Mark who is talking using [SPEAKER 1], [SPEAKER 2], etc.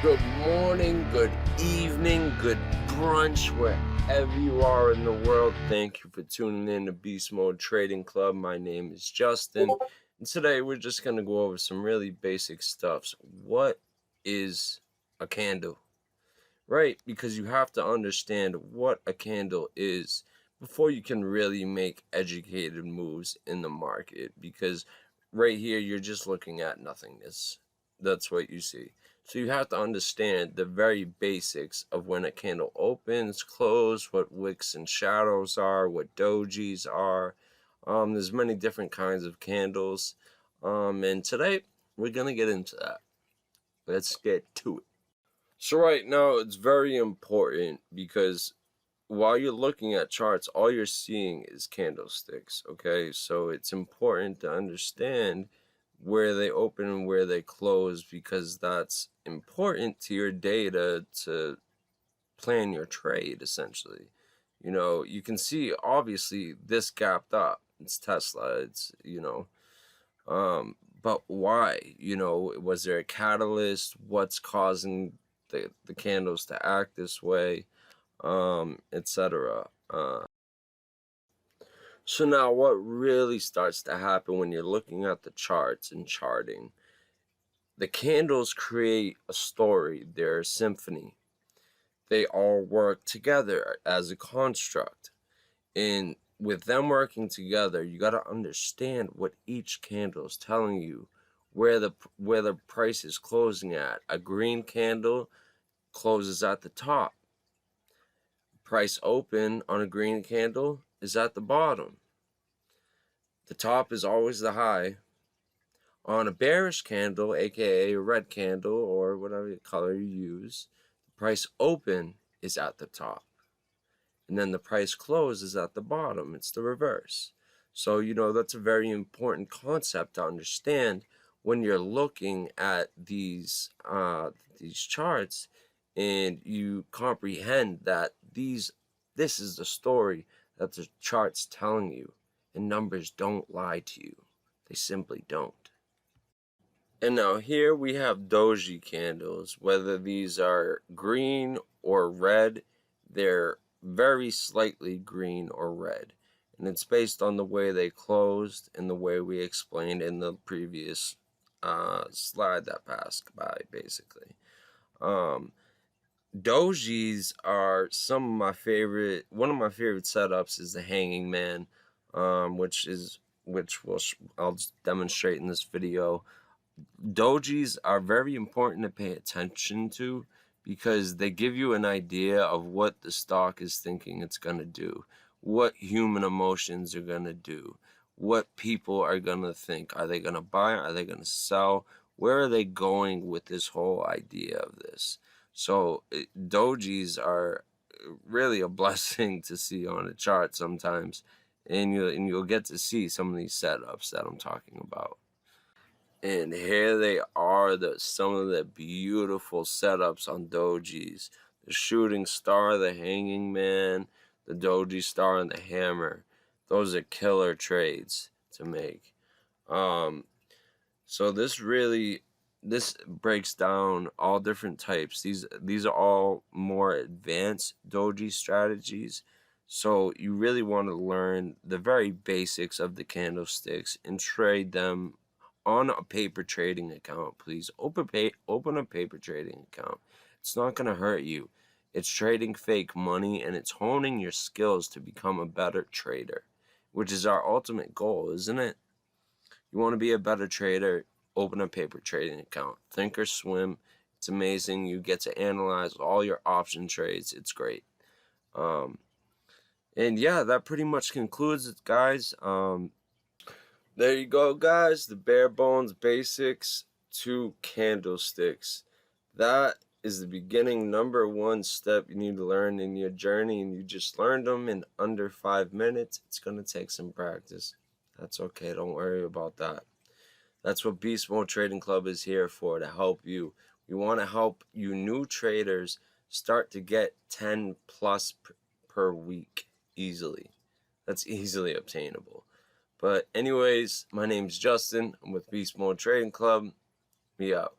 [SPEAKER 1] Good morning, good evening, good brunch, wherever you are in the world. Thank you for tuning in to Beast Mode Trading Club. My name is Justin, and today we're just going to go over some really basic stuff. So what is a candle? Right, because you have to understand what a candle is before you can really make educated moves in the market, because right here you're just looking at nothingness. That's what you see. So you have to understand the very basics of when a candle opens, closes, what wicks and shadows are, what dojis are. There's many different kinds of candles, and today we're gonna get into that. Let's get to it. So right now it's very important because while you're looking at charts, all you're seeing is candlesticks, okay? So it's important to understand where they open and where they close, because that's important to your data to plan your trade, essentially. You know, you can see obviously this gapped up. It's Tesla, but why? Was there a catalyst? What's causing the candles to act this way? Etc. So now what really starts to happen when you're looking at the charts and charting? The candles create a story. They're a symphony. They all work together as a construct. And with them working together, you got to understand what each candle is telling you, where the price is closing at. A green candle closes at the top. Price open on a green candle is at the bottom. The top is always the high. On a bearish candle, aka a red candle or whatever color you use, the price open is at the top. And then the price close is at the bottom. It's the reverse. So, that's a very important concept to understand when you're looking at these charts, and you comprehend that this is the story that the chart's telling you, and numbers don't lie to you. They simply don't. And now here we have doji candles. Whether these are green or red, they're very slightly green or red. And it's based on the way they closed and the way we explained in the previous slide that passed by, basically. Dojis are one of my favorite setups is the hanging man, which I'll just demonstrate in this video. Dojis are very important to pay attention to because they give you an idea of what the stock is thinking it's going to do, what human emotions are going to do, what people are going to think. Are they going to buy? Are they going to sell? Where are they going with this whole idea of this? So dojis are really a blessing to see on a chart sometimes, and you'll get to see some of these setups that I'm talking about. And here they are, some of the beautiful setups on dojis. The shooting star, the hanging man, the doji star, and the hammer. Those are killer trades to make. So this breaks down all different types. These are all more advanced doji strategies. So you really want to learn the very basics of the candlesticks and trade them on a paper trading account. Please open a paper trading account. It's not going to hurt you. It's trading fake money, and it's honing your skills to become a better trader, which is our ultimate goal, isn't it? You want to be a better trader, open a paper trading account. Thinkorswim. It's amazing. You get to analyze all your option trades. It's great. And yeah, that pretty much concludes it, guys. There you go, guys. The bare bones basics to candlesticks. That is the beginning, number one step you need to learn in your journey, and you just learned them in under 5 minutes. It's going to take some practice. That's okay. Don't worry about that. That's what Beast Mode Trading Club is here for, to help you. We want to help you new traders start to get 10 plus per week easily. That's easily obtainable. But anyways, my name's Justin. I'm with Beast Mode Trading Club. We out.